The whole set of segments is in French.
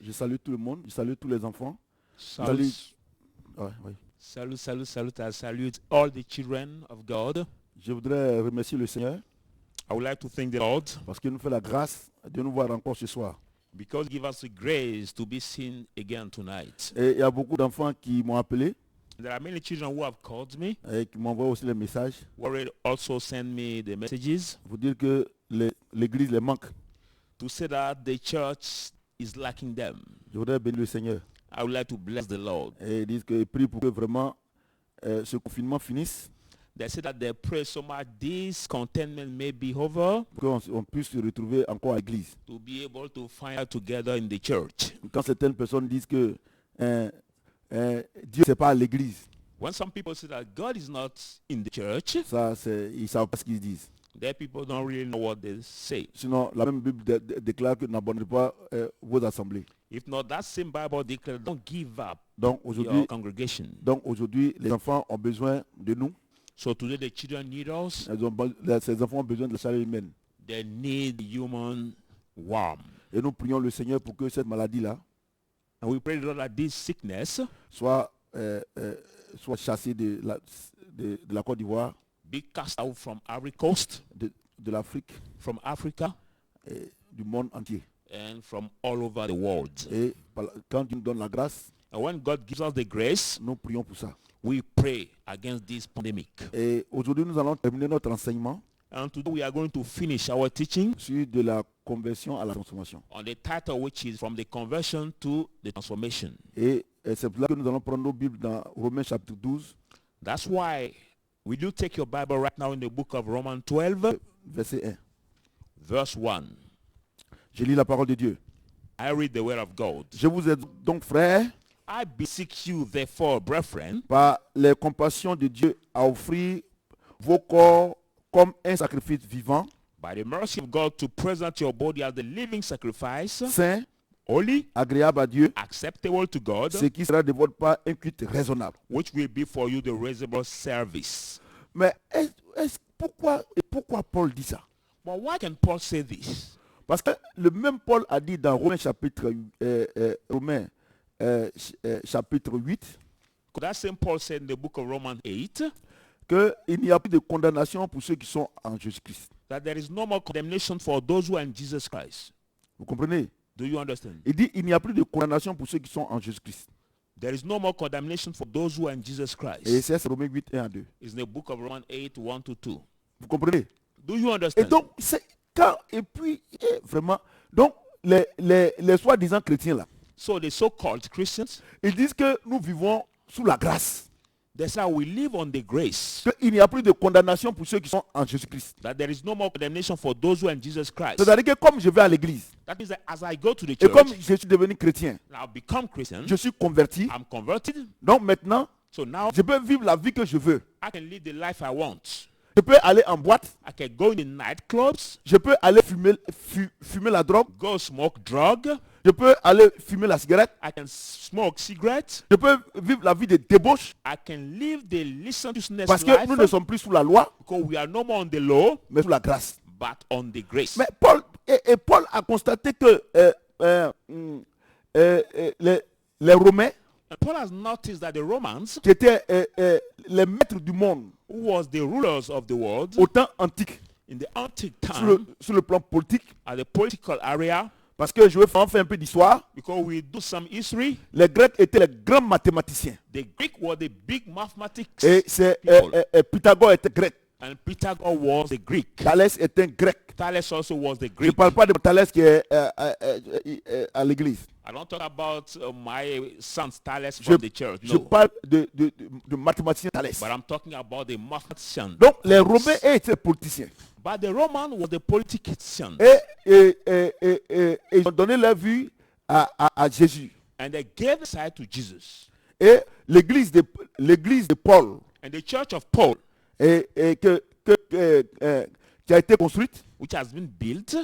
Je salue tout le monde, je salue tous les enfants. Salute, Ouais, oui. salute. I salute all the children of God. Je voudrais remercier le Seigneur I would like to thank the Lord parce qu'il nous fait la grâce de nous voir encore ce soir. because give us the grace to be seen again tonight. Et il y a beaucoup d'enfants qui m'ont appelé There are many children who have called me, et qui m'envoient aussi les messages who already also send me the messages pour dire que l'église les manque. to say that the church is lacking them. Je voudrais bénir le Seigneur I would like to bless the Lord. et ils disent qu'ils prient pour que vraiment ce confinement finisse, They say that they pray so much this contentment may be over pour qu'on puisse se retrouver encore à l'église. to be able to find out together in the church. Quand certaines personnes disent que Dieu c'est pas à l'église, When some people say that God is not in the church, ça ils savent pas ce qu'ils disent. their people don't really know what they say. Sinon, la même Bible déclare que n'abandonnez pas vos assemblées. If not, that same Bible declares, don't give up Donc your congregation. aujourd'hui, les enfants ont besoin de nous. So today the children need us. Ces enfants ont besoin de la chaleur humaine. They need human warmth. Et nous prions le Seigneur pour que cette maladie-là And we pray, Lord, that this sickness soit chassée de la Côte d'Ivoire, be cast out from Ivory Coast, de l'Afrique from Africa, et du monde entier. and from all over the world. Et quand Dieu nous donne la grâce, And when God gives us the grace, nous prions pour ça. we pray against this pandemic. Et aujourd'hui, nous allons terminer notre enseignement And today we are going to finish our teaching sur de la conversion à la transformation. on the title, which is From the Conversion to the Transformation. Et c'est pour là que nous allons prendre nos Bibles dans Romains chapitre 12, That's why will you take your Bible right now in the book of Romans 12, verset 1. verse 1. Je lis la parole de Dieu. I read the word of God. Je vous ai donc, frères, I beseech you, therefore, brethren, par les compassions de Dieu, à offrir vos corps comme un sacrifice vivant, by the mercy of God, to present your body as the living sacrifice, saint, holy, agréable à Dieu, acceptable to God, ce qui sera de votre part un culte raisonnable. which will be for you the reasonable service. Mais pourquoi Paul dit ça? But why can Paul say this? Parce que le même Paul a dit dans Romains chapitre 8 Could that same Paul said in the book of Romans 8 qu'il n'y a plus de condamnation pour ceux qui sont en Jésus-Christ. that there is no more condemnation for those who are in Jesus Christ? Vous comprenez? Do you understand? Il dit il n'y a plus de condamnation pour ceux qui sont en Jésus-Christ. There is no more condemnation for those who are in Jesus Christ. Et c'est Romains 8, 1 à 2. It's in the book of Romans 8, 1 to 2. Vous comprenez? Do you Et understand? donc, vraiment, donc les soi-disant chrétiens là, So the so-called Christians, ils disent que nous vivons sous la grâce. they say we live on the grace. Qu'il n'y a plus de condamnation pour ceux qui sont en Jésus-Christ. That there is no more condemnation for those who are in Jesus Christ. C'est-à-dire que comme je vais à l'église, That is that as I go to the et comme church, je suis devenu chrétien, now become Christian, je suis converti, I'm converted. donc maintenant, So now je peux vivre la vie que je veux. I can live the life I want. Je peux aller en boîte, I can go in the nightclubs, je peux aller fumer la drogue, go smoke drug. je peux aller fumer la cigarette, I can smoke cigarettes. je peux vivre la vie de débauche, I can live the licentiousness parce que life nous ne sommes plus sous la loi, because we are no more on the law, mais sous la grâce. but on the grace. Mais Paul a constaté que les Romains, And Paul has noticed that the Romans, qui étaient les maîtres du monde who was the rulers of the world au temps antique, in the antique time, sur le plan politique, at the political area, parce que je vais faire un peu d'histoire, because we do some history, les Grecs étaient les grands mathématiciens. the Greek were the big mathematics Et Pythagore était grec, and Pythagore was the Greek. Thalès était un grec. Thales also was the Je ne Greek. parle pas de Thalès qui est à l'église. I don't talk about my son Thales Je, from the church, je no. parle de mathématicien Thalès. But I'm talking about the mathematician. Donc les Romains étaient politiciens. But the Roman was the politician. Et ils ont donné leur vue à Jésus. And they gave the side to Jesus. Et l'église de Paul And the church of Paul, qui a été construite which has been built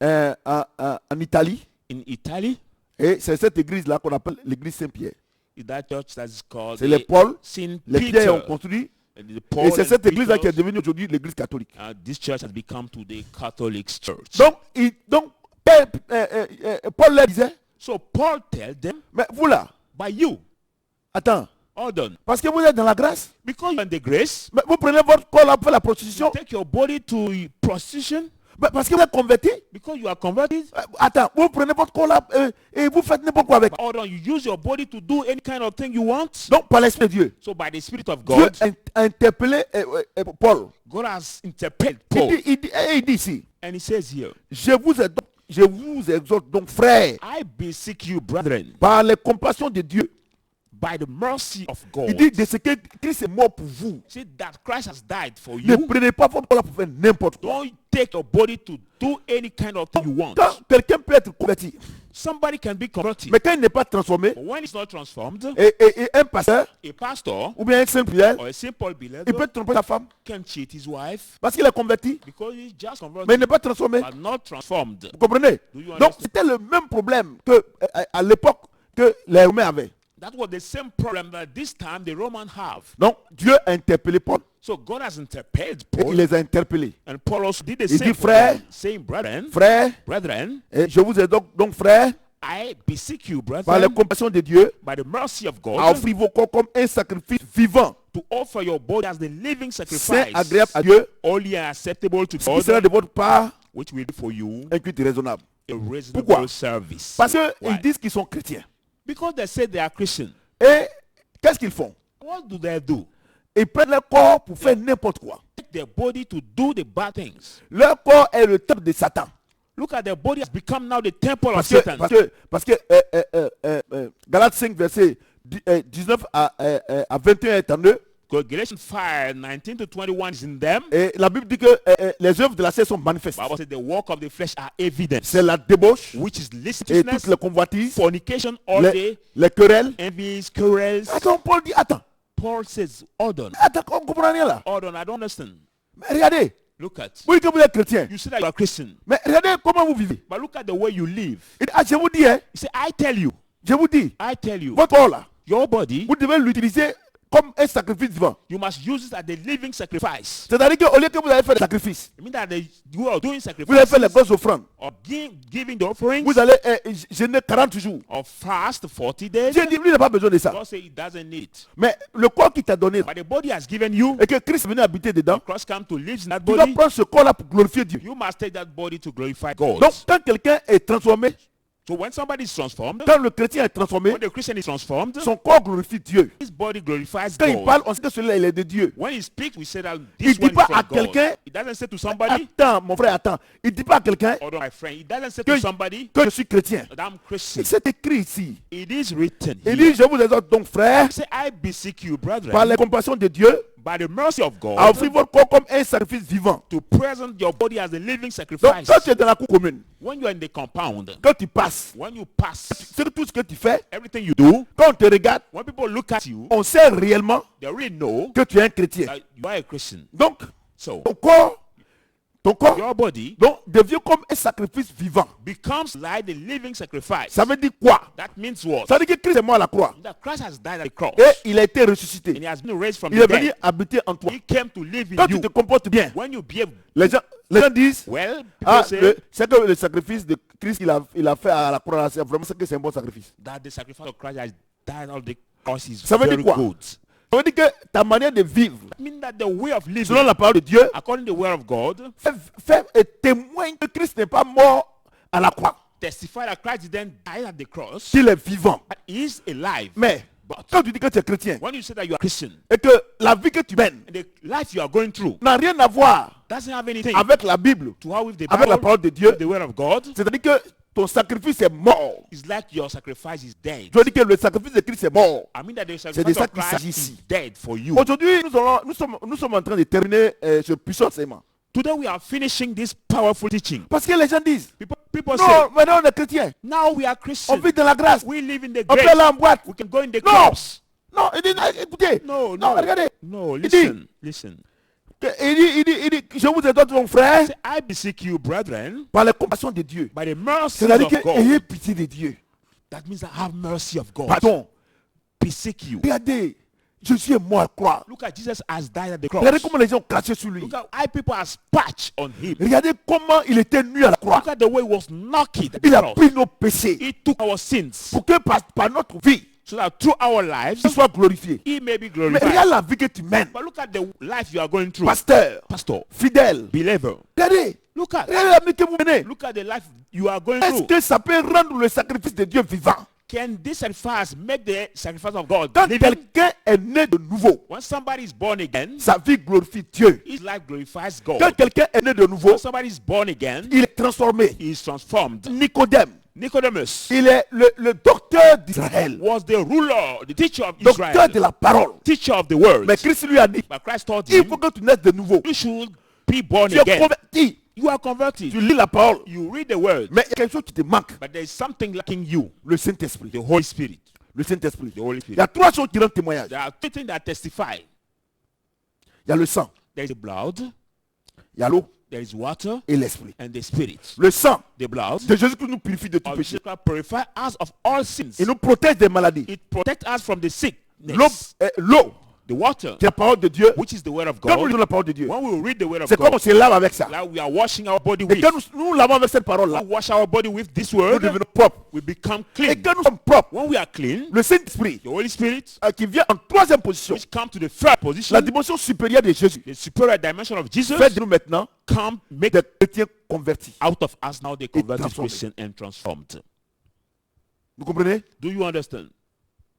en Italie. in Italy, Et c'est cette église-là qu'on appelle l'église Saint-Pierre. is that church that is called C'est les Paul, Saint les pierres ont Peter. construit. And the Et Paul c'est and cette église-là qui est Peter's, devenue aujourd'hui l'église catholique. this church has become to the Catholic Church. Donc Paul leur disait, So Paul tells them, Mais vous là, by you, attends, hold on. parce que vous êtes dans la grâce, Because you're in the grace, mais vous prenez votre corps là pour faire la prostitution, take your body to prostitution. mais parce que vous êtes converti. Because you are converted. Attends, vous prenez votre corps là et vous faites n'importe quoi avec. Hold on, you use your body to do any kind of thing you want. Donc, par l'Esprit de Dieu, So by the Spirit of Dieu God, a interpellé Paul. God has interpreted Il Paul. dit, il dit ici, And he says here, je vous exhorte donc, frères, I beseech you, brethren, par les compassions de Dieu. by the mercy of God. Il dit de ce que Christ est mort pour vous. See that Christ has died for Ne you. prenez pas votre corps là pour faire n'importe quoi. Don't take your body to do any kind of thing you want. Quand quelqu'un peut être converti, Somebody can be converted. mais quand il n'est pas transformé, But when it's not transformed, et un pasteur a pastor ou bien un saint prière, or a simple il believer peut tromper sa femme can cheat his wife parce qu'il est converti, because he's just mais il converted n'est pas transformé. but not transformed. Vous comprenez? Do you Donc understand? c'était le même problème que à l'époque que les Romains avaient. That was the same problem that this time the Romans have. Donc Dieu a interpellé Paul, So God has interpreted et il Paul, les a interpellés. and Paul also did the Il same. dit, for frère, them, saying, brethren, Frères, et je vous ai donc frères, I beseech you, par les brethren, compassions de Dieu, by the mercy of à God, offrir vos corps comme un sacrifice vivant, to offer your body as the living saint, sacrifice, agréable à Dieu, holy and acceptable to ce qui sera God, de votre part which will be for you un culte raisonnable. a reasonable Pourquoi? service. Parce qu'ils Why? disent qu'ils sont chrétiens. Because they say they are Christian. Et qu'est-ce qu'ils font? What do they do? Ils prennent leur corps pour faire n'importe quoi. Take their body to do the bad things. Leur corps est le temple de Satan. Look at their body has become now the temple of Satan. Parce que Galates 5, verset 19 à 21 est en eux. Because Galatians 5, 19 to 21 is in them. Et la Bible dit que les œuvres de la chair sont manifestes. Bible says the work of the flesh are evident, C'est la débauche which is et toutes licentiousness, les convoitises, fornication, all day, les querelles. envies, quarrels. Attends, Paul dit, attends, Paul says, hold on, on ne comprend rien là. hold on, I don't understand. Mais regardez, Look at, vous dites que vous êtes chrétien. you say that you are Christian, Mais regardez comment vous vivez. but look at the way you live. Il dit, je vous dis, You say, I tell you, votre corps là, your body, vous devez l'utiliser comme un sacrifice vivant. you must use it as the living sacrifice. C'est-à-dire qu'au lieu que vous allez faire des sacrifices, It means that you are doing vous allez faire les sacrifices grosses offrandes. or giving the offerings Vous allez jeûner 40 jours. or fast 40 days. Dieu dit, lui n'a pas besoin de ça. God says he doesn't need it. Mais le corps qu'il t'a donné, But the body has given you, et que Christ est venu habiter dedans, Christ come to live in that tu dois body. prendre ce corps-là pour glorifier Dieu. You must take that body to glorify God. Donc, quand quelqu'un est transformé, So when somebody is transformed, quand le chrétien est transformé, when the Christian is transformed, son corps glorifie Dieu. his body glorifies Quand il God. parle, on sait que celui-là, il est de Dieu. When he speaks, we say that Il this dit one is pas from à God. quelqu'un, He doesn't say to somebody, attends, mon frère, attends. Il dit pas à quelqu'un hold on, my friend. He doesn't say que, to somebody que je suis chrétien. that I'm Christian. C'est écrit ici. It is written Il here. dit, je vous exhorte donc, frères, He say, I beseech you, par brethren, les compassions de Dieu, by the mercy of à offrir God, votre corps comme un sacrifice vivant. to present your body as a living Donc, sacrifice. quand tu es dans la cour commune, When you are in the compound, quand tu passes, when you pass, c'est tout ce que tu fais, everything you do, quand on te regarde, when people look at you, on sait réellement they really know que tu es un chrétien. that you are a Christian. Donc, So ton corps your body donc, devient comme un sacrifice vivant. becomes like the living sacrifice. Ça veut dire quoi? That means what? Ça veut dire que Christ est mort à la croix. That Christ has died at the cross Et il a été and ressuscité. he has been raised from Il the est venu dead. habiter en toi. He came to live in Quand tu you. te comportes bien, When you behave les gens disent, well, people ah, say c'est que le sacrifice de Christ qu'il a fait à la croix, c'est vraiment que c'est un bon sacrifice. that the sacrifice of Christ has died on the cross is Ça veut very dire quoi? good. Ça veut dire que ta manière de vivre, It means that the way of living, selon la parole de Dieu, according to the word of God, fait et témoigne que Christ n'est pas mort à la croix, testify that Christ didn't die at the cross, qu'il est vivant. but he is alive. Mais But quand tu dis que tu es chrétien when you say that you are Christian, et que la vie que tu mènes and the life you are going through n'a rien à voir doesn't have anything avec la Bible, to have with the avec la Bible, parole de Dieu, with the word of God, c'est-à-dire que ton sacrifice est mort. it's like your sacrifice is dead. Je veux dire que le sacrifice de Christ est mort. I mean that the de sacrifice ça of qu'il Christ s'agit is ici. dead for you. Aujourd'hui, nous sommes en train de terminer ce puissant enseignement. Today we are finishing this powerful teaching. Parce que les gens disent, People say, non, maintenant on est chrétien. now we are On Christians. vit dans la grâce. We live in the On peut grace. aller en boîte. We can go in the Non. clubs. Non, il dit, non, écoutez. No, Non, no. regardez. No, Il listen, listen. Il dit, je vous exhorte mon frère, Say, I beseech you, brethren, par la compassion de Dieu. by the mercy C'est-à-dire of que God. ayez pitié de Dieu. That means I have mercy of God. Pardon. Beseech you. Regardez, Jésus est mort à la croix. Look at Jesus has died at the Regardez cross. comment les gens ont craché sur lui. Look at how people are spat on him. Regardez comment il était nu à la croix. Look at the way he was knocking at the Il a cross. pris nos péchés He took our sins pour que par notre vie, so that through our lives il soit glorifié. he may be Mais glorified. regarde la vie que tu mènes. But look at the life you are going through. Pasteur, Pastor, fidèle. believer, Regardez. look at Regardez la vie que vous menez. look at the life you are going Est-ce through. que ça peut rendre le sacrifice de Dieu vivant? Can this sacrifice make the sacrifice of God Quand living? quelqu'un est né de nouveau, When somebody is born again, sa vie glorifie Dieu. his life glorifies God. Quand quelqu'un est né de nouveau, When somebody is born again, il est transformé. he is transformed. Nicodème, Nicodemus il est le docteur d'Israël, was the ruler, the teacher of docteur Israel, de la parole. teacher of the word. Mais Christ lui a dit, But Christ told il him, faut que tu naisses de nouveau. you should be born Tu es again. converti, You are converted. tu lis la parole. You read the word, Mais il y a quelque chose qui te manque, but there is something lacking you, le Saint-Esprit. the Holy Spirit. Le Saint-Esprit. The Holy Il y Spirit. a trois choses qui rendent témoignage. There are two things that testify. Il y a le sang, There is the blood, il y a l'eau there is water, et l'Esprit. and the spirit. Le sang The blood de Jésus qui nous purifie de tout of péché. Jesus Christ purify us of all sins. Il nous protège des maladies. It protects us from the L'eau, sickness. l'eau, The water, c'est la parole de Dieu. which is the word of Quand nous God. lisons la parole de Dieu, When we read the word of c'est comme on God, se lave avec ça. like we are washing our body Et with, quand nous lavons avec cette parole-là, we wash our body with this nous word, devenons propres. we become Et clean. quand nous sommes propres, When we are clean, le Saint-Esprit, the Holy Spirit, qui vient en troisième position, which come to the third position, la dimension supérieure de Jésus, the superior dimension of Jesus, fait de nous maintenant come make des chrétiens convertis. out of us now the converted transformed. Christian and transformed. Vous comprenez? Do you understand?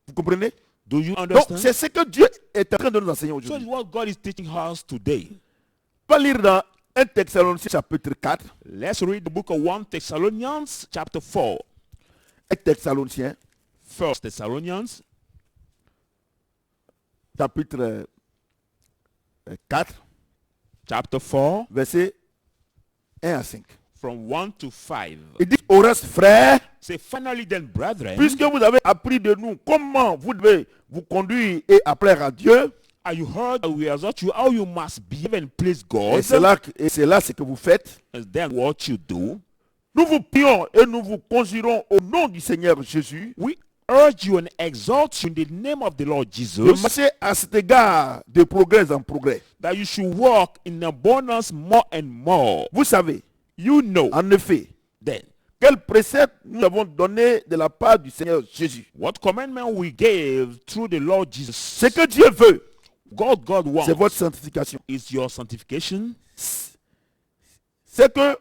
Vous comprenez? Do you Donc, understand? c'est ce que Dieu est en train de nous enseigner So it's aujourd'hui. what God is teaching us today. On va lire dans 1 Thessaloniciens chapitre 4. Let's read the book of 1 Thessalonians chapter 4. 1 Thessaloniciens 1 Thessalonians chapitre 4, chapter 4 versets 1 à 5. from 1 to 5. Il dit, au reste, frères, Say, finally then, brethren, puisque vous avez appris de nous comment vous devez vous conduire et appeler à Dieu, are you heard that we exhort you how you must behave and please et God, c'est là ce que vous faites, and then what you do, nous vous prions et nous vous conjurons au nom du Seigneur Jésus we urge you and exhort you in the name of the Lord de Jesus, marcher à cet égard de progrès en progrès. that you should walk in abundance more and more. Vous savez, You know en effet, then quel précepte nous avons donné de la part du Seigneur Jésus. what commandment we gave through the Lord Jesus. Ce que Dieu veut, God wants c'est votre sanctification. is your sanctification, C'est que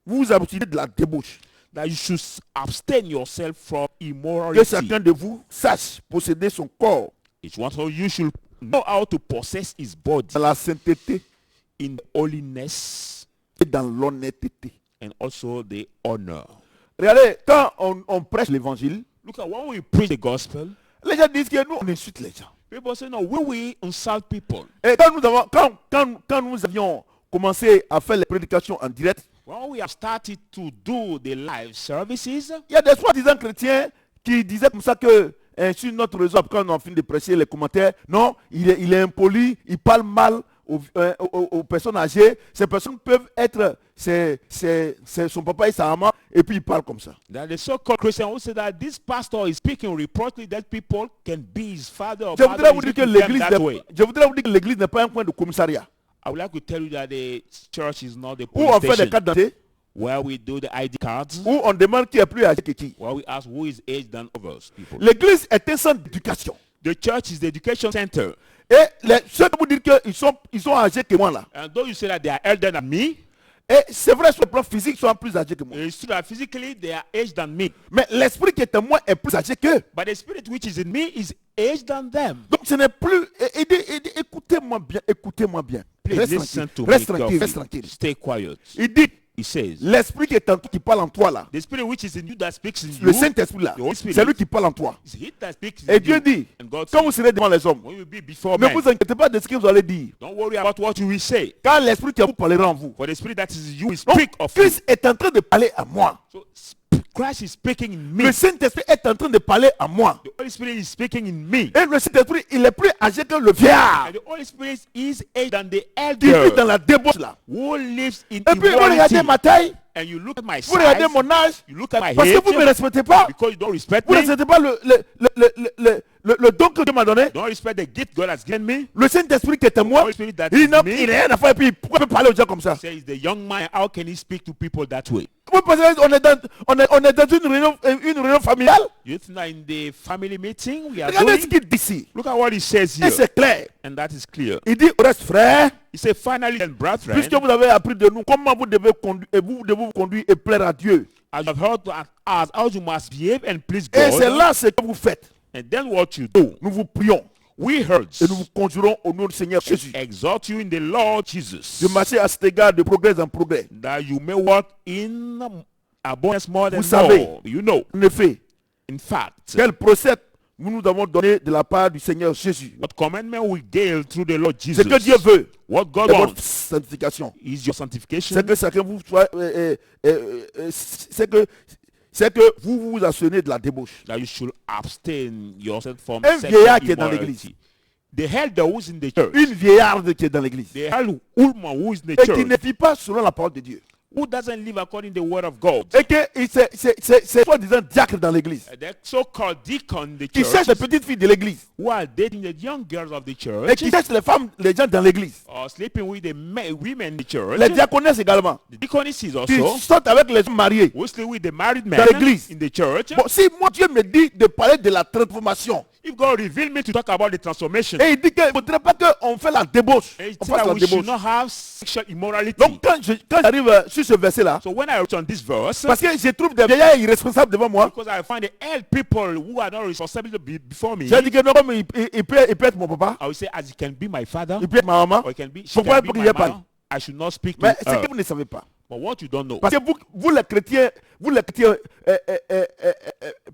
vous vous abstenez de la débauche. that you should abstain yourself from Que immorality. chacun de vous sache posséder son corps Each one of you should know how to possess his body dans la sainteté in holiness et dans l'honnêteté. and also the honor. Regardez, quand on prêche l'évangile, Look at when we preach the gospel, les gens disent que nous, on insulte les gens. people say, no, when we insult people, Et quand nous avions commencé à faire les prédications en direct, when we have started to do the live services, il y a des soi-disant chrétiens qui disaient comme ça que sur notre réseau, quand on a fini de prêcher les commentaires, non, il est impoli, il parle mal aux personnes âgées. Ces personnes peuvent être c'est son papa et sa maman, et puis il parle comme ça. that the so-called Christian who say that this pastor is speaking reportedly that people can be his father or Je voudrais mother, vous is dire que speaking them l'église that way. n'est pas un point de commissariat I would like to tell you that the church is not the où on police fait des station cartes d'identité, where we do the ID cards, où on demande qui est plus âgé que qui. where we ask who is aged than others people. L'église est un centre d'éducation. The church is the education center. Et ceux qui vous disent qu'ils sont âgés que moi là, And though you say that they are elder than me, et c'est vrai sur le plan physique, ils sont plus âgés que moi. it's true that physically they are aged than me. Mais l'esprit qui est en moi est plus âgé qu'eux. But the spirit which is in me is aged than them. Donc ce n'est plus... Écoutez-moi bien, écoutez-moi bien. Please Reste listen tranquille, to reste me tranquille, reste carefully. tranquille. Stay quiet. Il dit, He says, l'esprit qui est en toi, qui parle en toi là, the spirit which is in you that speaks in le you, Saint-Esprit là, the Holy Spirit, c'est lui qui parle en toi. is he that speaks Et in Dieu you. dit, And God quand vous says, serez devant les hommes, when you be before ne men, vous inquiétez pas de ce que vous allez dire. don't worry about what you will say. Car l'esprit qui vous parlera en vous. For the spirit that is in you will Donc, speak of you. Christ est en train de parler à moi. So Christ is speaking in me. Le Saint-Esprit est en train de parler à moi. The Holy Spirit is speaking in me. Et le Saint-Esprit, il est plus âgé que le vieillard. And the Holy Spirit is aged than the Qui vit dans elder la débauche là. who lives in Et puis vous regardez immorality. ma taille, And you look at my vous regardez size, mon âge, you look at my parce que vous ne me age, respectez pas. because you don't respect Vous ne me, respectez pas le don que Dieu m'a donné, Don't respect the gift God has given me. le Saint-Esprit qui est en moi, Holy Spirit that il is n'a me. rien à faire. Et puis, pourquoi il peut parler aux gens comme ça? Says the young man, how can he speak to people that way? Vous pensez qu'on est dans une réunion familiale? You think that in the family meeting we are Regardez ce doing? qu'il dit ici. Look at what he says Et here. c'est clair. And that is clear. Il dit au reste, frère, He said, finally, then, brethren, puisque vous avez appris de nous comment vous devez vous conduire et plaire à Dieu. as you have heard as how you must behave and please Et c'est God, là ce que vous faites. and then what you do, Nous vous prions we heard et nous vous conjurons au nom du Seigneur Jésus exhort you in the Lord Jesus, de marcher à cet égard de progrès en progrès. that you may walk in abundance more than Vous savez. more. You know, En effet, in fact, quel procès nous avons donné de la part du Seigneur Jésus. what commandment we gave through the Lord Ce que Jesus, Dieu veut, what God c'est votre wants sanctification. is your sanctification, C'est que chacun vous soit, c'est que vous vous assurez de la débauche. that you should abstain yourself from Un sexual vieillard qui est dans immorality. The elder who is in the church, Une vieillarde qui est dans l'église the elder woman who is in the et qui church, ne vit pas selon la parole de Dieu. who doesn't live according to the word of God, Et que c'est soi-disant diacre dans l'église. the so-called deacon in the Qui cherche church, les petites filles de l'église. who are dating the young girls of the Et church, qui cherche les femmes, les gens dans l'église. or sleeping with the women in the church, Les diaconesses également. the deaconesses Qui also, sortent avec les hommes mariés. who sleep with the married Dans men l'église. in the church. Bon, si moi Dieu me dit de parler de la transformation, If God revealed me to talk about the transformation, et il dit qu'il ne faudrait pas qu'on fasse la débauche. and he On said fasse that la we should débauche. not have sexual immorality. Donc quand j'arrive sur ce verset-là, So when I reach on this verse, parce que je trouve des vieillards irresponsables devant moi, because I find the old people who are not responsible before me, j'ai dit que non, comme il peut être mon papa, I will say, as he can be my father, il peut être ma maman, or he can be, she pourquoi can be pour qu'il my y ait pas? mother, I should not speak to Mais c'est her. que vous ne savez pas. But what you don't know, Parce que vous les chrétiens,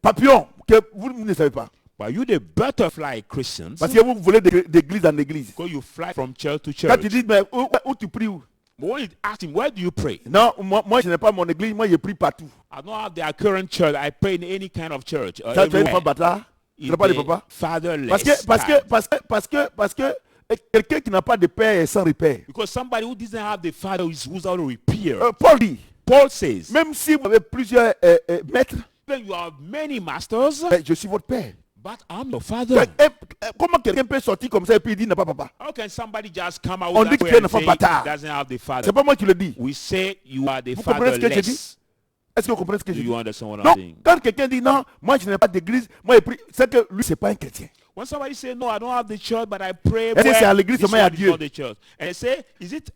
papillons, que vous ne savez pas. but you the butterfly Christians, Parce que vous volez d'église en église. because you fly from church to Quand tu church. dis, mais où tu pries où? But when you ask him, where do you pray? Non, moi je n'ai pas mon église, moi je prie partout. I don't have the current church. I pray in any kind of church. Ça, tu es un Everywhere. enfant bâtard. Tu n'as pas de papa. Fatherless. Parce que quelqu'un qui n'a pas de père est sans repère. Because somebody who doesn't have the father is who's out of repair. Paul dit, Paul says, même si vous avez plusieurs maîtres, when you have many masters, je suis votre père. but I'm your father. Comment quelqu'un peut sortir comme ça et puis il dit il n'a pas papa? How can somebody just come out On dit that que way tu es un and enfant say bâtard. he doesn't have the father? C'est pas moi qui le dis. We say you are the Vous comprenez ce que je dis? fatherless. Est-ce que vous comprenez ce que je Do dis? you understand what I'm Non, saying? quand quelqu'un dit non, moi je n'ai pas d'église, moi je prie, c'est que lui c'est pas un chrétien. When somebody say no, I don't have the church, but I pray. Est-ce que c'est à l'église this seulement il y a one is Dieu? not the church. And they say, is it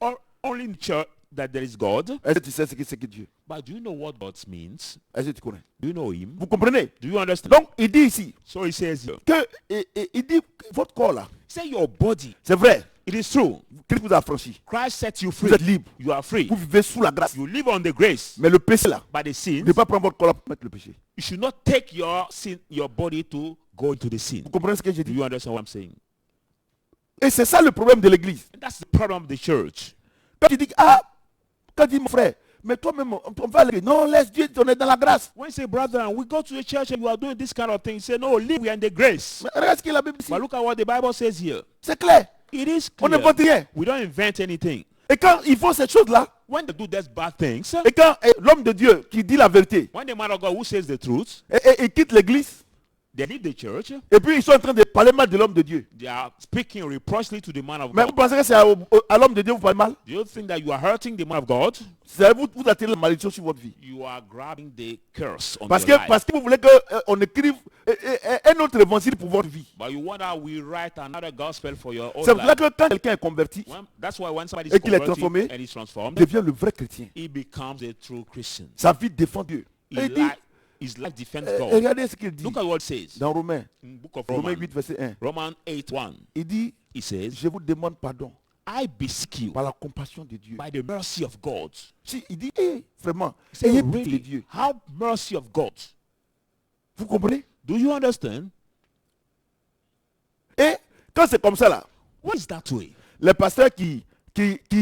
only in church that there is God? Est-ce que tu sais ce que c'est que Dieu? But do you know what God means? Est-ce que tu connais? Do you know Him? Vous comprenez? Do you understand? Donc il dit ici So He says here, que il dit votre corps là, say your body. c'est vrai, It is true. Christ vous a affranchi. Christ set you Vous free. êtes libre. You are free. Vous vivez sous la grâce. You live on the grace. Mais le péché là, By the ne sins, devez pas prendre votre corps là pour mettre le péché. you should not take your sin, your body to go into the sin. Vous comprenez ce que je Do dis? you understand what I'm saying? Et c'est ça le problème de l'église. And that's the problem of the church. Quand tu dis quand tu dis mon frère, mais toi-même on va aller. Non, laisse Dieu, on est dans la grâce. When you say, brother, we go to the church and you are doing this kind of thing, you say, no, live, we are in the grace. Mais regarde ce que la Bible dit. But look at what the Bible says here. C'est clair. It is On clear. n'invente rien. We don't invent anything. Et quand ils font ces choses-là, When they do those bad things, et quand l'homme de Dieu qui dit la vérité, when the man of God who says the truth, et quitte l'église, they leave the church, et puis ils sont en train de parler mal de l'homme de Dieu. they are speaking reproachfully to the man of Mais vous God. pensez que c'est à l'homme de Dieu que vous parlez mal? Do you think that you are hurting the man of God? C'est vous attirez la malédiction sur votre vie. You are grabbing the curse on Parce your que life. vous voulez qu'on écrive un autre évangile pour votre vie. But you want that we write another gospel for your own C'est pour ça life. que quand quelqu'un est converti, That's why when somebody Et is qu'il est converted transformé, and is il transformed, devient le vrai chrétien. he becomes a true Christian. Sa vie défend Dieu. Et il dit, His life defends et God. regardez ce qu'il dit Look at what it says dans Romains, in the book of Romains Romans. 8, verset 1. Romans 8:1. Il dit, He says, je vous demande pardon I beseech you par la compassion de Dieu. by the mercy of God. Si, il dit, vraiment, He said, ayez pitié de really, Dieu. have mercy of God. Vous comprenez? Do you understand? Et quand c'est comme ça là, What is that way? les pasteurs qui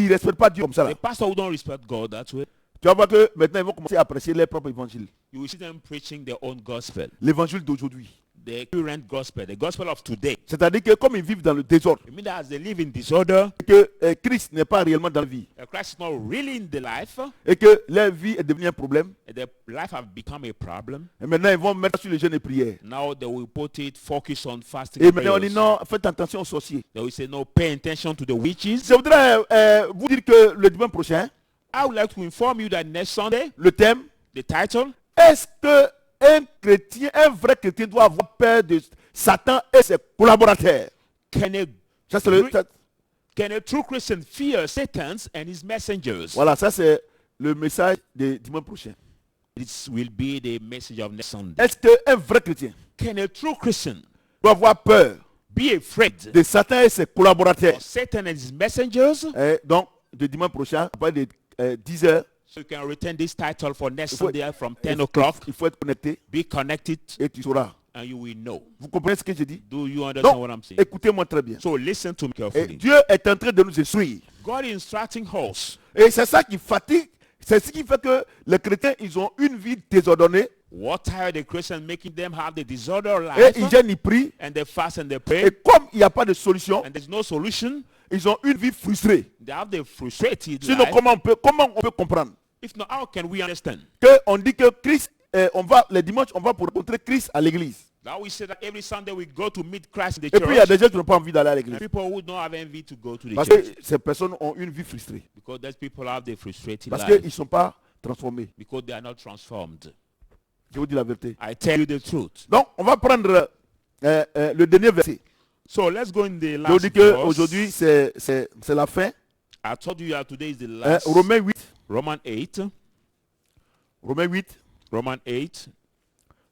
respectent pas Dieu comme ça là, The pastor who don't respect God that way, tu vas voir que maintenant ils vont commencer à prêcher leur propre évangile. you will see them preaching their own gospel. L'évangile d'aujourd'hui. the current gospel, the gospel of today. C'est-à-dire que comme ils vivent dans le désordre, It means that as they live in disorder, que Christ n'est pas réellement dans la vie, Christ is not really in the life, et que leur vie est devenue un problème, and the life have become a problem. et maintenant ils vont mettre sur le jeûne et prière. Now they will focus on fasting Et and maintenant on dit prayers. non, faites attention aux sorciers. They will say no, pay attention to the witches. Je voudrais vous dire que le dimanche prochain, I would like to inform you that next Sunday, le thème, the title, est-ce que un chrétien, un vrai chrétien doit avoir peur de Satan et ses collaborateurs? can a, Ça, c'est le- ça- can a true Christian fear Satan and his messengers? voilà, ça c'est le message de dimanche prochain. This will be the message of next Sunday. Est-ce qu'un vrai chrétien Can a true Christian doit avoir peur be afraid de Satan et ses collaborateurs? of Satan and his messengers? Donc, de dimanche prochain, à partir de 10 heures, So you can return this title for next il faut, Sunday from 10 o'clock. il faut être connecté Be connected et tu sauras. and you will know. Vous comprenez ce que je dis? Do you understand what I'm Donc, saying? écoutez-moi très bien. So listen to me Et carefully. Dieu est en train de nous instruire. God is instructing us. Et c'est ça qui fatigue. C'est ce qui fait que les chrétiens, ils ont une vie désordonnée. What tire the Christian making them have the disorder Et life ils jeûnent, ils prient. and they fast and they Et pray comme il n'y a pas de solution, and there's no solution, ils ont une vie frustrée. they have the frustrated Sinon, life. comment on peut comprendre If not, how can we understand? qu'on dit que Christ, les dimanches, on va pour rencontrer Christ à l'église. Now we say that every Sunday we go to meet Christ in the Et puis il y a church. des gens qui n'ont pas envie d'aller à And l'église. people who don't have envy to go to the Parce church que ces personnes ont une vie frustrée. because those people have the frustrated Parce life qu'ils ne sont pas transformés. because they are not transformed. Je vous dis la vérité. I tell you the truth. Donc, on va prendre le dernier verset. So let's go in the Je vous last dis verse. qu'aujourd'hui, c'est la fin. I told you that today is the last. Romains 8. Roman 8. Romains 8, Roman 8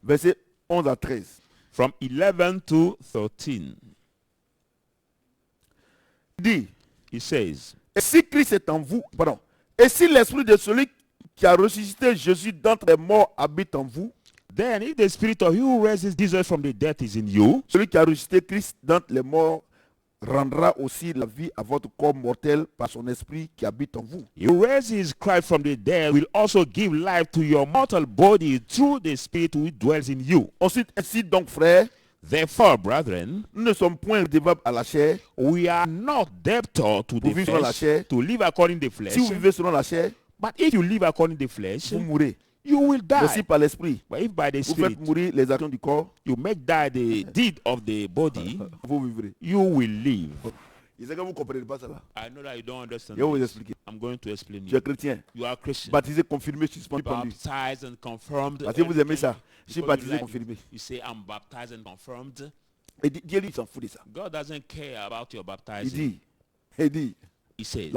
verset 11 à 13. from 11 to 13. Il dit, It says, et si Christ est en vous, pardon, et si l'esprit de celui qui a ressuscité Jésus d'entre les morts habite en vous, then if the spirit of he who raises Jesus from the dead is in you, celui qui a ressuscité Christ d'entre les morts rendra aussi la vie à votre corps mortel par son esprit qui habite en vous. he who raises Christ from the dead will also give life to your mortal body through the spirit which dwells in you. Ensuite, ainsi donc, frères, Therefore, brethren, nous ne sommes point redevables à la chair. we are not debtors to Pour the vivre selon la flesh, chair. to live according to the flesh. Si vous vivez selon la chair, But if you live according to the flesh, vous mourrez. you will Mais si die. par l'esprit, But if by the vous spirit faites mourir les actions du corps, you make die the deed of the body, vous vivrez. you will live. Je sais que vous ne comprenez pas ça là. I know that you don't understand. Je vais vous this. expliquer. I'm going to explain Tu es you. chrétien, You are Christian, baptisé, confirmé, suspendu, pendu. baptized and confirmed. Parce que vous aimez ça. Je suis Because baptisé, you like it. confirmé. You say I'm baptized and confirmed. Et Dieu, lui, il s'en fout de ça. God doesn't care about your Il baptizing. dit, He says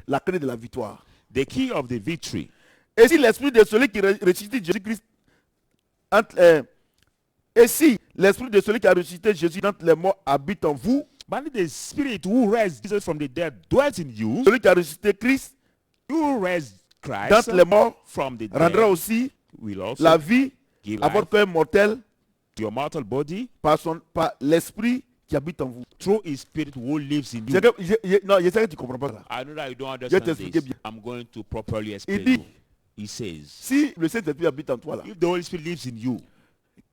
la clé de la victoire. the key of the victory. Et si l'esprit de celui qui ressuscite Jésus-Christ, et si l'esprit de celui qui a ressuscité Jésus d'entre les morts habite en vous, But if the spirit who raised Jesus from the dead dwells in you, celui qui a ressuscité Christ who raised Christ d'entre les morts from the rendra dead aussi will also la vie give à life votre corps mortel to your mortal body par l'esprit qui habite en vous. through his spirit who lives in you. Non, je sais que tu ne comprends pas ça. I know that you don't Je vais understand t'expliquer this. bien. I'm going to properly explain dit- you. He says, Si le Saint-Esprit habite en toi là, if the Holy Spirit lives in you,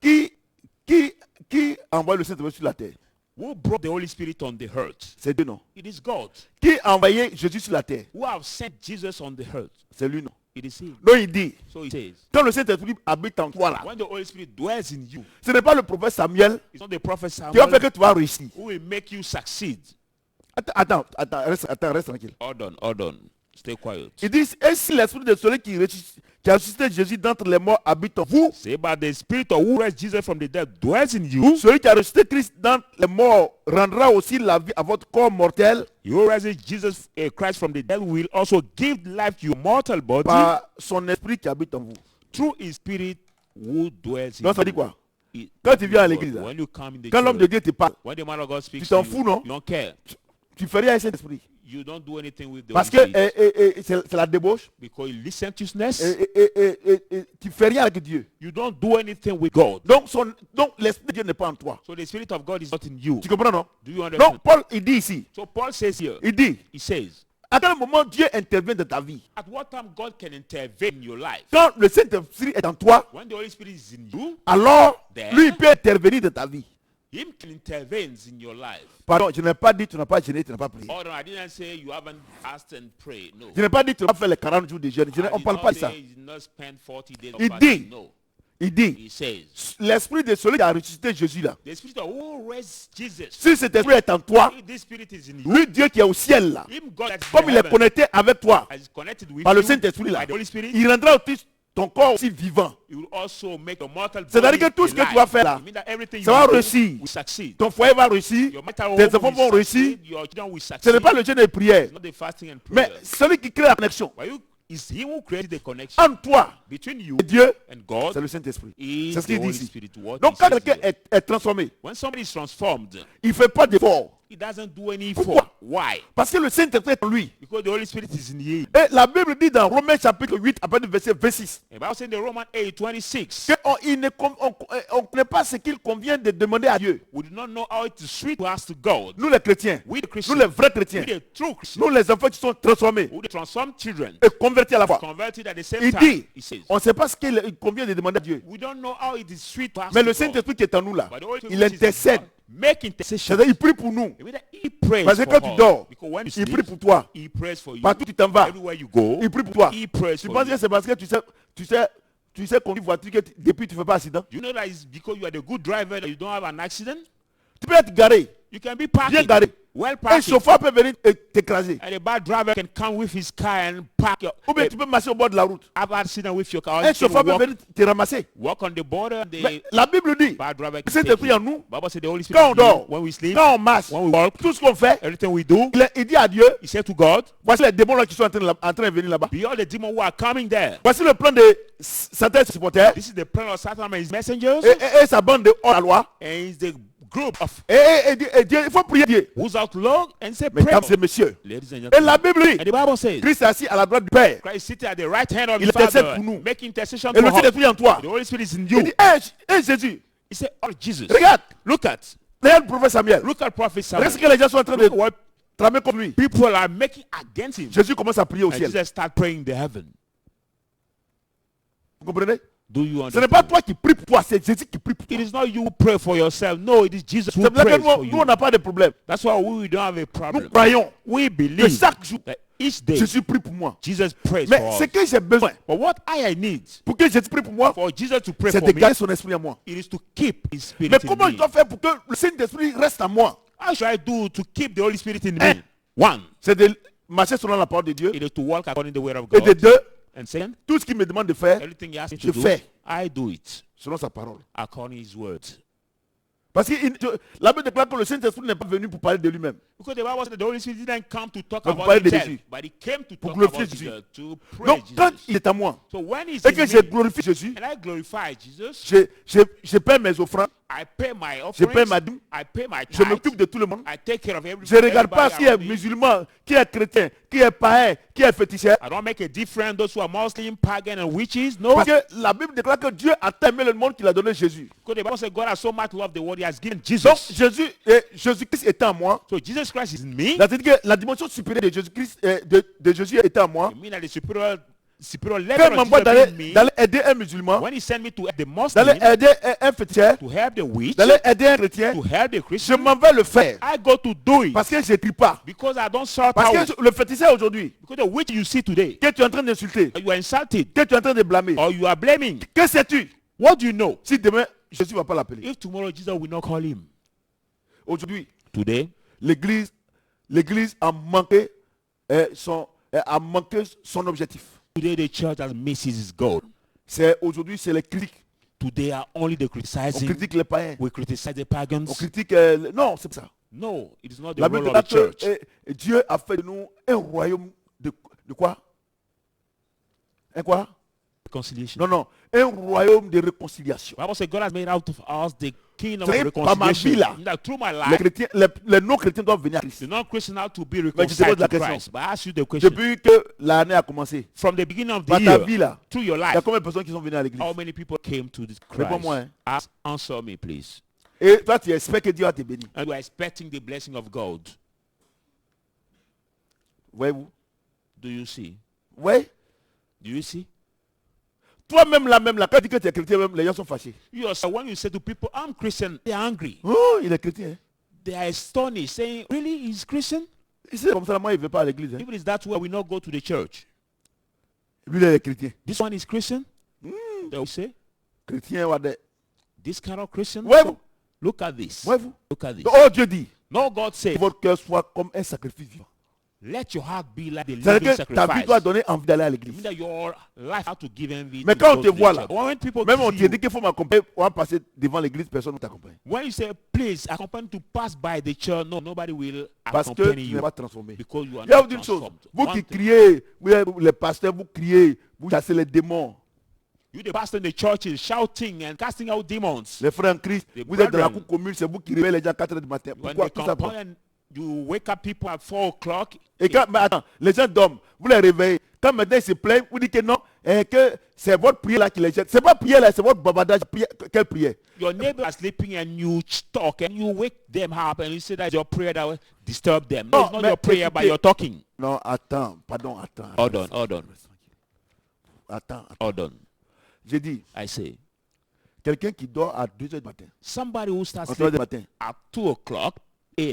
qui envoie le Saint-Esprit sur la terre? who brought the Holy Spirit on the earth? C'est Dieu, non? It is God. Qui a envoyé Jésus sur la terre? Who have sent Jesus on the earth? C'est lui, non? It is him. Donc il dit, So he says, quand le Saint-Esprit habite en toi là, when the Holy Spirit dwells in you, ce n'est pas le prophète Samuel it's not the prophet qui va Samuel faire que tu vas réussir. who will make you succeed. Attends, reste tranquille. Hold on. Stay quiet. Il dit, et si l'Esprit de celui qui a ressuscité Jésus d'entre les morts habite en vous, Say, but the spirit of who raised Jesus from the dead dwells in you. celui qui a ressuscité Christ d'entre les morts rendra aussi la vie à votre corps mortel He who raises Jesus Christ from the dead will also give life to your mortal body par son esprit qui habite en vous. through his spirit who dwells in Donc ça dit you. quoi? It- Quand tu viens à l'église, là, when you come in the quand l'homme de church, Dieu te parle, when the man of God speaks tu t'en to fous, you, non? you don't care. tu fais rien avec cet esprit. You don't do anything with the Parce Holy que Spirit c'est la débauche. because you licentiousness. Et tu fais rien avec Dieu. You don't do anything with God. Donc l'esprit de Dieu n'est pas en toi. So the spirit of God is not in you. Tu comprends, non? Do you understand? Donc Paul, il dit ici, So Paul says here, il dit, he says, À quel moment Dieu intervient dans ta vie? At what time God can intervene in your life? Quand le Saint-Esprit est en toi, When the Holy Spirit is in you, alors Then- lui il peut intervenir dans ta vie. Him can intervene in your life. Pardon, je n'ai pas dit tu n'as pas gêné, tu n'as pas prié. Oh no, I didn't say you haven't asked and prayed. No. Je n'ai pas dit tu n'as pas fait les 40 jours de jeûne. On ne parle pas de ça. You did not spend 40 days of Il fasting. dit, No. il dit, He says, l'esprit de celui qui a ressuscité Jésus là, the spirit of who raised Jesus, si cet esprit est en toi, if this spirit is in you, lui Dieu qui est au ciel là, him God that's comme in il est heaven, connecté avec toi is connected with par le you Saint-Esprit là, by the Holy Spirit, il rendra aussi ton corps aussi vivant. he will also make your mortal body C'est-à-dire que tout ce que tu alive. vas faire là, It means that everything ça you va do réussir. will succeed. Ton foyer va réussir, Your marital tes home enfants vont will réussir. succeed, your children will succeed. Ce n'est pas le jeûne et prière, It's not the fasting and mais prayer. celui qui crée la connexion But you, is he who created the connection entre toi between you et Dieu, and God. c'est le Saint-Esprit. Is C'est ce the qu'il dit Holy ici. Spirit. What Donc he quand says quelqu'un here. est transformé, When somebody is transformed, il ne fait pas d'effort. he doesn't do any Pourquoi? effort. Why? Parce que le Saint-Esprit est en lui. Because the Holy Spirit is in him. Et la Bible dit dans Romains chapitre 8, à partir du verset 26, The Bible says in Romans 8:26, qu'on ne connaît pas ce qu'il convient de demander à Dieu. we do not know how it is sweet to ask to God. Nous les chrétiens, We the nous Christians, les vrais chrétiens, we the true Christians, nous les enfants qui sont transformés we the transformed children, et convertis à la fois. converted at the same Il time. dit, He says, on ne sait pas ce qu'il convient de demander à Dieu. we don't know how it is sweet to ask Mais to le God. Saint-Esprit qui est en nous là, But the Holy Spirit il which is in intercède. God, make intercession. C'est-à-dire il prie pour nous. It means that he prays Parce que for quand tu us. dors, Because when you il prie sleep, pour toi. he prays for you. Partout où tu t'en vas, Everywhere you go, il prie pour toi. he prays Tu for penses you. que c'est parce que tu sais conduire voiture que depuis tu ne fais pas accident? You know that it's because you are the good driver that you don't have an accident? Tu peux être garé, You can be bien parked, garé. well Un parked, chauffeur peut venir t'écraser. and a bad driver can come with his car and park your, Ou bien tu peux marcher au bord de la route. have accident with your car. Un You chauffeur peut can venir te ramasser. walk on the border. Mais The la Bible dit, bad driver le can take Saint-Esprit you. en nous, Bible said the Holy Spirit quand on is in you. dort, When we sleep, quand on marche, when we walk, tout ce qu'on fait, everything we do, il dit à Dieu, he said to God, voici les démons là qui sont en train de venir là-bas. behold the demons who are coming there. Voici le plan de Satan et ses supporters This is the plan of Satan and his messengers, et sa bande de hors-la-loi. and it's the group of Et Dieu, il faut prier Dieu. who's outlaw and say, pray. Mesdames et messieurs. Ladies and Et gentlemen. la Bible dit, And the Bible says, Christ est assis à la droite du Père. Christ sitting at the right hand of Il the intercède Father, pour nous. making intercession Et le for us. Saint-Esprit en toi. The Holy Spirit is in Il you. dit, hé Jésus, He said, oh Jesus, regarde, look at regarde le prophète Samuel. Prophet Regarde Samuel. ce que les gens sont en train de Look what tramer contre lui. people are making against him. Jésus commence à prier au And ciel. Jesus start praying in the heaven. Vous comprenez? Do you Ce n'est pas understand? toi qui prie pour toi, c'est Jésus qui prie pour toi. It is not you who pray for yourself. No, it is Jesus who C'est pour ça prays que for nous, you. on n'a pas de problème. That's why we don't have a Nous problem. croyons We que believe chaque jour, that each day Jésus prie pour moi. Jesus prays Mais for ce us. que j'ai besoin But what I need pour que Jésus prie pour moi, for Jesus to pray c'est for de me, garder son esprit en moi. it is to keep his spirit Mais in comment je me. dois faire pour que le Saint-Esprit reste en moi? How should I do to keep the Holy Spirit in Eh. me? One, C'est de marcher selon la parole de Dieu. it is to walk according to the word of Et de God. deux, And second, tout ce qu'il me demande de faire, everything he asks me Je to do, fais. I do it selon sa parole. according to his word. Parce que la Bible déclare que le Saint-Esprit n'est pas venu pour parler de lui-même. Because the Bible said that the Holy Spirit didn't come to talk Mais pour about parler de himself, Jésus. but he came to Pour talk glorifier about Jésus. Jesus, to praise Donc, quand Jesus. il est à moi, So when he's et que in je me, glorifie Jésus, and I glorify Jesus, je paie mes offrandes, I pay my je paie offerings, ma dîme, I pay my je tithes, m'occupe de tout le monde. I take care of everybody. Je ne regarde pas qui est around me. musulman, qui est chrétien, qui est païen, qui est féticheur. I don't make a difference those who are Muslim, pagan, and witches. No. Parce que la Bible déclare que Dieu a tant aimé le monde qu'il a donné Jésus. Because the Bible says God has so much loved the world, he has given Donc Jesus. Jésus-Christ étant en moi, So Jesus Christ is in me. c'est-à-dire que la dimension supérieure de Jésus-Christ, de Jésus étant en moi, It means that the superior quand il level of m'envoie Jesus in me, d'aller aider un musulman, when he sent me to help the d'aller Muslim, aider un féticheur, to help the witch, d'aller aider un chrétien, to help the je Christian, m'en vais le faire. I go to do it Parce que je ne crie pas. because I don't sort Parce out. que le féticheur aujourd'hui, Because the witch you see today, que tu es en train d'insulter, you are insulted que tu es en train de blâmer, or you are blaming. que sais-tu What do you know? si demain Jésus ne va pas l'appeler? If tomorrow Jesus will not call him, Aujourd'hui, today l'église a manqué son objectif. today the church has missed its goal. Aujourd'hui, c'est les critiques. Today are only the On criticizing. critique les païens. We criticize the On pagans. critique... non, c'est ça. No, it is not the La role Bible of the déclare church. que Dieu a fait de nous un royaume de quoi? Un quoi? Reconciliation. Non, un royaume de réconciliation. Bible says God has made out of us the kingdom C'est of par ma vie, là. reconciliation. That through my Les life, chrétiens, les non-chrétiens doivent venir à Christ. the non-Christian have to be je te pose reconciled la to question. Christ. But I ask you the question. Depuis que l'année a commencé, From the beginning of the par ta year, vie là, through your il y a life, combien de personnes qui sont venues à l'église? how many people came to this Christ? Réponds-moi, hein. Answer me, please. Et toi, tu espères que Dieu va te bénir. And we are expecting the blessing of God. Voyez-vous? Do you see? Ouais. Do you see? Toi-même là, quand tu dis que tu es chrétien, même les gens sont fâchés. Yourself, when you say to people, I'm Christian, they are angry. Oh, il est chrétien. Hein? They are astonished, saying, really, he's Christian? C'est comme ça, moi, il ne veut pas à l'église. Hein? If it is that way, we not go to the church. Lui, il est chrétien. This one is Christian? They will say, Chrétien, ouais. this kind of Christian? Ouais, vous. Look at this. Ouais, vous. Look at this. Oh, Dieu dit, No, God que said, votre cœur soit comme un sacrifice vivant. let your heart be like the living C'est-à-dire que ta vie sacrifice. doit donner envie d'aller à It l'église. means that your life has to give envy Mais to quand on go te to the voit là, church. When people même on see te dit qu'il faut m'accompagner, on va passer devant l'église, personne ne t'accompagne. when you say, please accompany to pass by the church, no, nobody will Parce que accompany tu you n'es pas transformé. because you are Il y a not une chose, transformed. vous One qui thing, criez, les pasteurs, vous criez, vous chassez les démons. you the pastor in the church is shouting and casting out demons. Les frères en Christ, The vous êtes dans la brethren, cour commune, c'est vous qui réveillez les gens à 4 h du matin. When Pourquoi they tout ça? come and you wake up people at 4 o'clock, Et quand, mais attends, les gens dorment, vous les réveillez. Quand maintenant ils se plaignent, vous dites que non, que c'est votre prière là qui les jette. C'est pas prière là, c'est votre babadage. Quelle prière? your neighbor are sleeping and you talk and you wake them up and you say that your prayer that will disturb them. No, No, it's not mais your prayer, but écoutez. you're talking. Non, attends, pardon, attends. Hold on, hold on, Attends. hold on. J'ai dit, I say, quelqu'un qui dort à 2 h du matin, somebody who starts à 3 h du sleeping matin, at 2 o'clock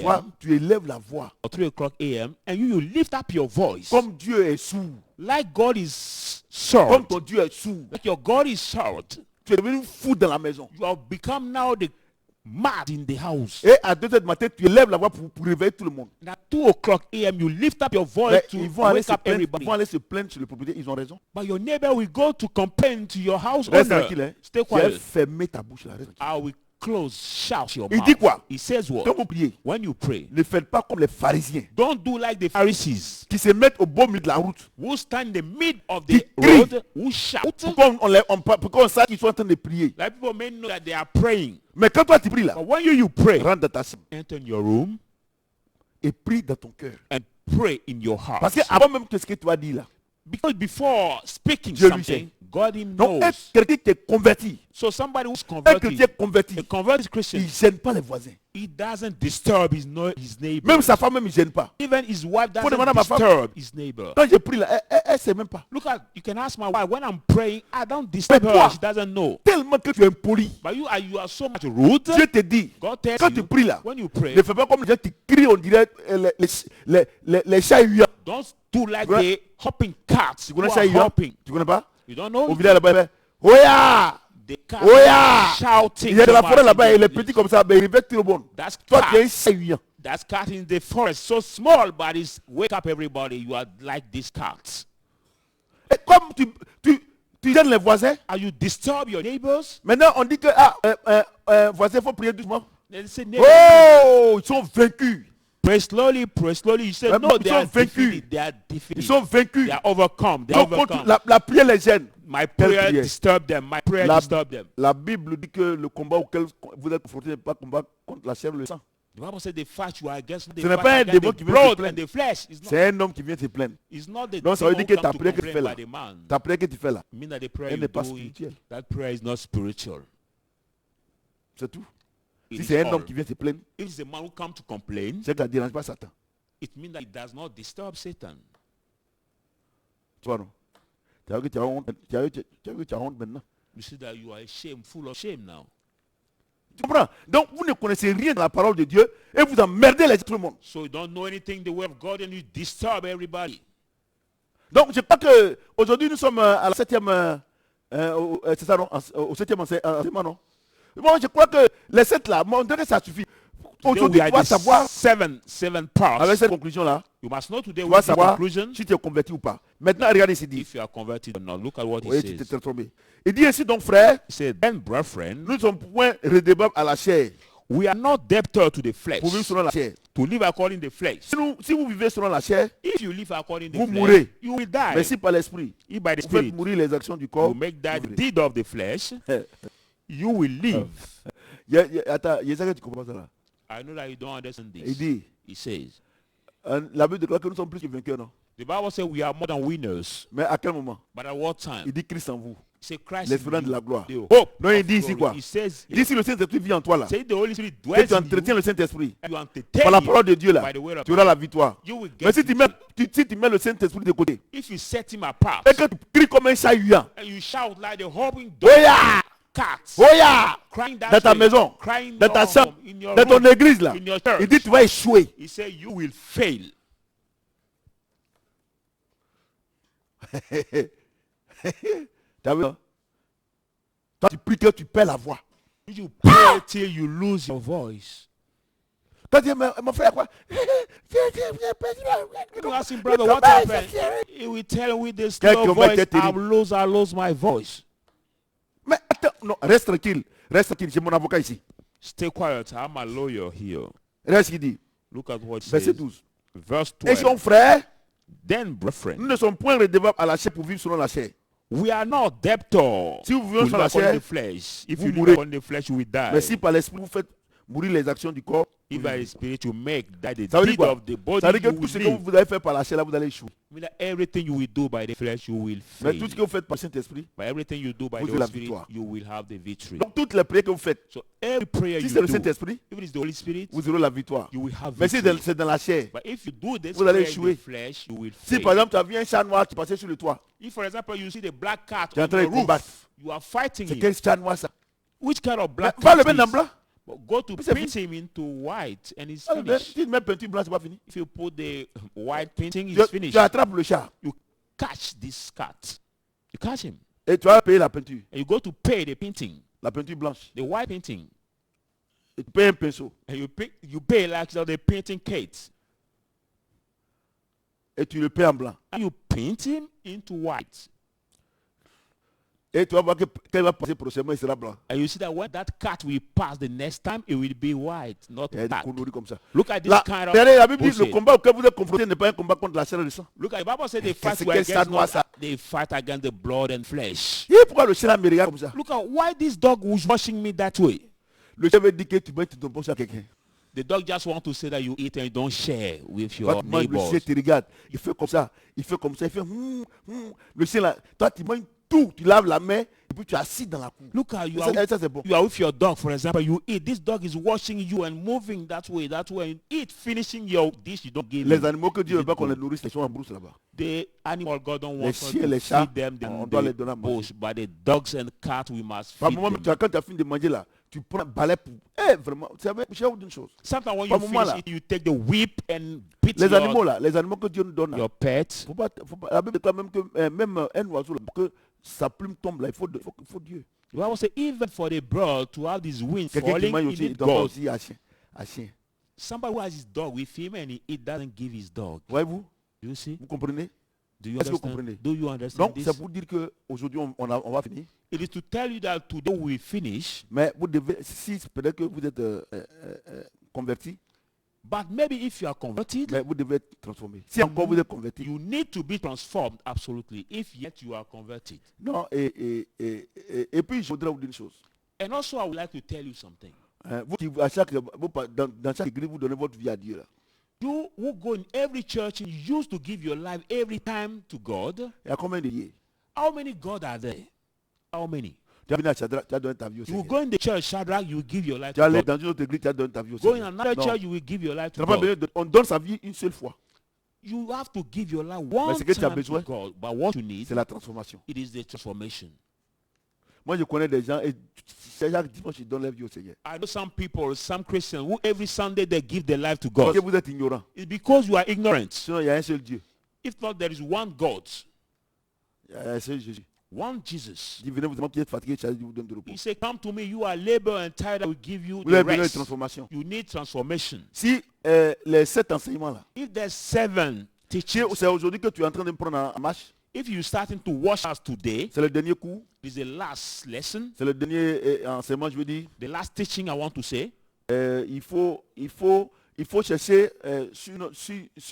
toi, a.m. tu élèves la voix. or 3 o'clock a.m. and you lift up your voice Comme Dieu est sourd. like God is Comme short, ton Dieu est sourd. like your God is short. Tu es devenu fou dans la maison. You have become now the mad in the house. Et à 2 h du matin, tu élèves la voix pour réveiller tout le monde. And at 2 o'clock a.m. you lift up your voice Mais to ils vont aller wake up everybody. ils vont aller se plaindre sur le propriétaire. Ils ont raison. But your neighbor will go to complain to your house Reste owner. tranquille. Hein. Stay Tu as quiet. fermé ta bouche là. Reste tranquille. I will close, shout your Il mouth. dit quoi? He says what? Quand vous priez, When you pray, ne faites pas comme les pharisiens don't do like the Pharisees qui se mettent au beau milieu de la route. who stand in the mid of Qui the crient. road, who shout. Pour qu'on sache qu'ils sont en train de prier. Like people may know that they are praying. Mais quand toi tu pries là, But when you pray, rentre dans ta chambre enter in your room et prie dans ton cœur. and pray in your heart. Parce que avant même que ce que tu as dit là, Because before speaking Dieu lui something, God him donc knows. quelqu'un qui est converti, So somebody who's un converted, chrétien converti, a converted Christian, il ne gêne pas les voisins. he doesn't disturb his neighbor. Même sa femme même il ne gêne pas. Even his wife Faut demander à doesn't ma femme. disturb his neighbor. Quand je prie là, elle ne sait même pas. Look at, you can ask my wife, when I'm praying, I don't disturb Mais her, toi- she doesn't know. Tellement que tu es impoli. But you are so much rude. Dieu te dit, God tells quand tu you, pries là, when you pray, ne fais pas comme les gens qui crient, on dirait les chats huants. don't do like connais- the hopping cats Tu who connais are ça huant? hopping. Tu connais pas? You don't know? Au village là-bas, il fait, Oya! The cat Oya! shouting. Il y a de la so forêt much là-bas, in il est the petit village. comme ça, mais il réveille tout le monde. That's Toi, tu es un cat. chat huant. That's cat in the forest, so small, but it's wake up everybody. You are like these cats. Et comme tu gênes les voisins, Are you disturb your neighbors? maintenant on dit que, voisin, il faut prier doucement. Then they say, neighbor, Oh, ils sont vaincus. pray slowly, pray slowly. You say, Mais no, non, they ils are sont vaincus. defeated. They are Ils defeated. sont vaincus. They are overcome. They Ils are sont contre- overcome. la prière les gêne. My Quelle prayer prière? disturb them. My prayer La, disturb them. la Bible dit que le combat auquel vous êtes confrontés n'est pas combat contre la chair et le sang. The Bible said the fight you are against the Ce n'est fight pas un against démon the qui vient te blood plaindre. and the flesh. C'est un homme qui vient te plaindre. It's not the Donc ça veut demon dire que who ta come to prière que tu fais complain là, by the man. ta prière que tu fais là, It means that the prayer elle you n'est pas do, spirituelle. that prayer is not spiritual. C'est tout. It Si is c'est un all. homme qui vient te plaindre, If it's a man who come to complain, c'est que ça ne dérange pas Satan. it means that it does not disturb Satan. Tu vois non? Tu as vu que tu as honte, tu as vu que tu as honte maintenant. You see that you are ashamed, full of shame now. Tu comprends? Donc vous ne connaissez rien de la parole de Dieu et vous emmerdez tout le monde. So you don't know anything the way of God and you disturb everybody. Donc je crois que aujourd'hui nous sommes à la 7e, c'est ça non? Au 7e enseignement non? Moi je crois que les 7 là, on dirait que ça suffit. Today Aujourd'hui we tu are vas savoir, seven parts. avec cette conclusion là, You must know today tu with vas the savoir conclusion si tu es converti ou pas. Maintenant regardez ici dit. if you are converted or not. Look at what he Oui, tu t'es says. transformé. Il dit ainsi donc frère, He said, then brethren, nous ne sommes point redevables à la chair we are not debtors to the flesh, pour vivre selon la chair. to live according to the flesh. Si vous vivez selon la chair, If you live according to vous the mourrez. flesh, you will die. mais si par l'esprit, If by the vous faites spirit mourir les actions du corps, you make that vous mourrez. deed of the flesh, you will live. Attends, il y a ça que tu comprends ça là. I know that you don't understand Il this. dit, He says, la Bible déclare que nous sommes plus que vainqueurs, non? the Bible says we are more than winners. Mais à quel moment? But at what time? Il dit Christ en vous. Say Christ l'espérance in de la you, gloire. the hope Non, il of dit ici glory. quoi? He says, Il dit si le Saint-Esprit vit en toi là, say the Holy Spirit que dwells tu in entretiens you, le Saint-Esprit you par entertain la him parole de Dieu là, by the word of tu auras God. la victoire. You will Mais get si tu mets le Saint-Esprit de côté if you set him apart et que tu cries comme un chat huant, and you shout like the hopping dog, Oya! cat, Oya! crying that Dans ta way, maison, crying dans ta your chambre, home, in your dans ton room, église là, in your church, il dit tu vas échouer. he said you will fail. T'as vu? Hein? Toi tu pries que tu perds la voix. You pray till you lose your voice. Toi tu dis mais mon frère quoi? You ask him, brother, what happened? He will tell you with this Quel slow combat voice, était terrible. I lose my voice. Mais attends, non, reste tranquille, j'ai mon avocat ici. Stay quiet, I'm a lawyer here. Reste ce qu'il dit. Look at what it Verset says. 12. Verse Et 12. son frère, Then, nous brethren, ne sommes point redevables à la chair pour vivre selon la chair. we are not debtors. Si vous vivez To selon live la according chair, to the flesh. If vous you live mourrez. according to the flesh, you will die. mais si par l'esprit vous faites mourir les actions du corps, If by the Spirit you make that the ça veut dire deed quoi? of the body, Ça veut dire you que tout will ce que live. vous allez faire par la chair, là, vous allez échouer. I mean that everything you will do by the flesh, you will Mais fail. tout ce que vous faites par le Saint-Esprit, But everything you do by vous the aurez la Holy Spirit, victoire. you will have the victory. donc toutes les prières que vous faites, So every prayer si you c'est le do, Saint-Esprit, if it is the Holy Spirit, vous aurez la victoire. you will have Mais si victory. c'est dans la chair, But if you do this vous allez prayer in échouer. the flesh, you will si fail. par exemple tu as vu un chat noir qui passait sur le toit, If, for example, you see the black cat tu es en on train the de combattre. roof, you are fighting C'est him. quel chat noir ça? Which kind of black Va le cat mettre en is? blanc. But go to C'est paint him into white and it's Ah, mais finished. si tu mets peinture blanche, c'est pas fini. If you put the white painting, Tu, it's finished. tu attrapes le chat You catch this cat. You catch him. et tu vas payer la peinture. And you go to pay the painting, La peinture blanche. the white painting. Et tu payes un pinceau. And you pay like the painting Kate. Et tu le payes en blanc. And you paint him into white. Et tu vas voir que quand il va passer prochainement, il sera blanc. And you see that when that cat will pass the next time, it will be white, not Il y a des black. conneries comme ça. Look at this La, kind of regardez, la Bible dit le bullshit. combat auquel vous êtes confronté n'est pas un combat contre la chair et le sang. Look at the Bible says they Qu'est-ce fight que against ça doit, not, ça? they fight against the blood and flesh. Et pourquoi le chien là me regarde comme ça? Look at why this dog was watching me that way. Le chien veut dire que tu mets ton bon à quelqu'un. The dog just want to say that you eat and you don't share with Toi, your tu manges, le neighbors. chien te regarde. Il fait comme ça. Il fait comme ça. Il fait Le chien là, toi tu manges tout. Tu laves la main et puis tu es assis dans la cour. Look at you. Ça c'est bon. You are with your dog, for example. You eat. This dog is watching you and moving that way. And eat, finishing your dish. You don't give Les him. animaux que Dieu Is veut it pas qu'on les good? nourrisse, ils sont en brousse là-bas. The animal God don't Les want us chiens, to les chats, feed them on in doit les the donner à manger. bush, but the dogs and cats we must Par feed moment, them. quand tu as fini de manger là, tu prends un balai pour... vraiment, vous savez, je vais vous dire une chose. Sometimes when Par you moment, finish là, it, you take the whip and beat les animaux là, les animaux que Dieu nous donne là, your pet. faut pas, la Bible déclare même que même un oiseau là, pour que sa plume tombe là, il faut Dieu. The Bible says even for the bird to have his wings Quelqu'un qui falling, mange he aussi, il needs doit pas God. aussi à chien. Somebody who has his dog with him and he doesn't give his dog. Voyez-vous? You see? Vous comprenez? Do you Est-ce que vous understand? comprenez? Do you understand Donc, this? c'est pour dire qu'aujourd'hui, on va finir. It is to tell you that today we finish, Mais vous devez, si peut-être que vous êtes converti, but maybe if you are converted, mais vous devez être transformé. Si encore vous êtes converti, you need to be transformed, absolutely, if yet you are converted. non, et puis je voudrais vous dire une chose. And also I would like to tell you something. Vous qui, dans chaque église, vous donnez votre vie à Dieu. Là. You who go in every church and used to give your life every time to God, Il y a combien de liés? how many God are there? How many? Tu as venu à Shadrach, tu as donné ta vie au You will Seigneur. go in the church, Shadrach, you will give your life Tu as to allé God. dans une autre église, tu as donné ta vie au Go in Seigneur. another Non. church, you will give your life Tu to n'as pas God. besoin on donne sa vie une seule fois. You have to give your life one ce que tu as time besoin, to God. But what you need, C'est la transformation. it is the transformation. Moi, je connais des gens et chaque dimanche, ils donnent leur vie au Seigneur. I know some people, some Christians, who every Sunday they give their life to Parce God. que vous êtes ignorants. It's because you are ignorant. Sinon, il y a un seul Dieu. If not, there is one God, Il y a un seul Jésus. one Jesus. Il dit, venez vous qui êtes fatigués, chargés, je vous donne de repos. He said, come to me, you are labor and tired, I will give you Vous the avez besoin de rest. transformation. You need transformation. Si les 7 enseignements là, If there's 7 teachings, c'est aujourd'hui que tu es en train de me prendre en marche, if you starting to wash us today, c'est le dernier cours, this is the last lesson, c'est le dernier enseignement, je veux dire, the last teaching I want to say. il faut chercher sur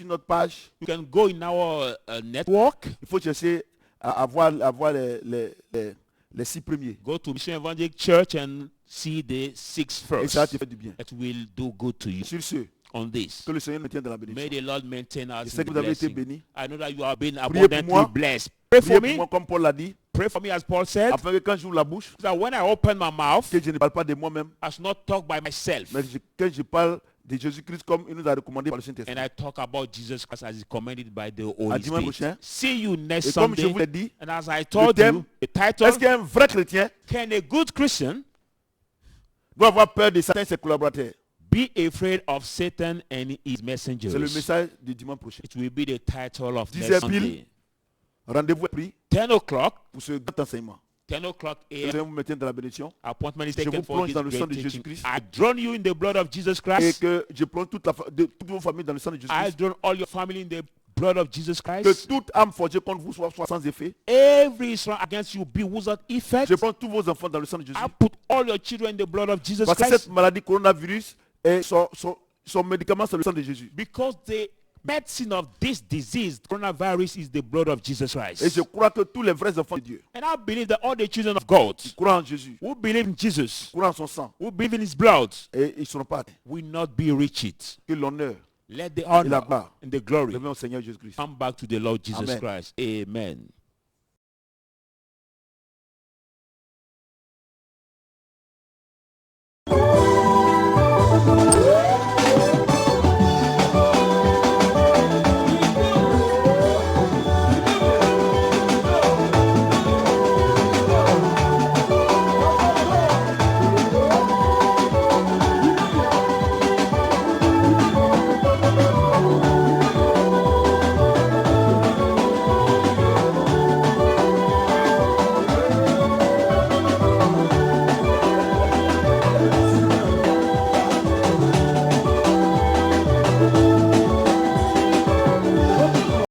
notre page, You can go in our network, il faut chercher à avoir les 6 premiers. go to Mission Evangelic Church and see the 6 Et first. ça te fait du bien. It will do good to you Sur ce, on this. que le Seigneur nous tienne dans la May bénédiction. the Lord maintain Je us sais in que the vous avez été blessing. bénis. I know that you have been Priez pour abundantly moi. blessed. Pray Priez for pour me. moi, comme Paul l'a dit. pray for me, as Paul said, afin que quand j'ouvre la bouche, so that when I open my mouth, que je ne parle pas de moi-même, I should not talk by myself. mais que je parle de Jésus-Christ comme il nous a recommandé par le And Saint-Esprit. I talk about Jesus Christ as is commanded by the À Holy dimanche Spirit. prochain. See you next Et comme je Sunday. vous l'ai dit, And as I told thème, you, the title, est-ce qu'un vrai chrétien Can a Good Christian doit avoir peur de Satan et ses collaborateurs? Be Afraid of Satan and his messengers? C'est le message du dimanche prochain. It will be the title of 10 next heures Sunday. pile. Rendez-vous est pris 10 o'clock, pour ce grand enseignement. 10 o'clock Le a.m. Seigneur vous mettez dans la bénédiction Appointment is Je taken vous for plonge this dans le sang great de teaching. Jésus-Christ. I drown you in the blood of Jesus et Christ. que je plonge toutes vos familles dans le sang de I Jésus-Christ. drown all your family in the blood of Jesus Que Christ. toute âme forgée contre vous soit sans effet. Every strong against you be without effect. Je plonge tous vos enfants dans le sang de Jésus. I put all your children in the blood of Jesus Parce que Christ. cette maladie coronavirus, son médicament, c'est le sang de Jésus. Because the medicine of this disease, coronavirus, is the blood of Jesus Et je Christ. crois que tous les vrais enfants de Dieu And I believe that all the children of God croient en Jésus, who believe in Jesus, croient en son sang. who believe in his blood, Et ils ne seront pas atteints. will not be reached. Que l'honneur Let the et la honor gloire and the glory reviennent au Seigneur Jésus-Christ. come back to the Lord Jesus Amen. Christ. Amen.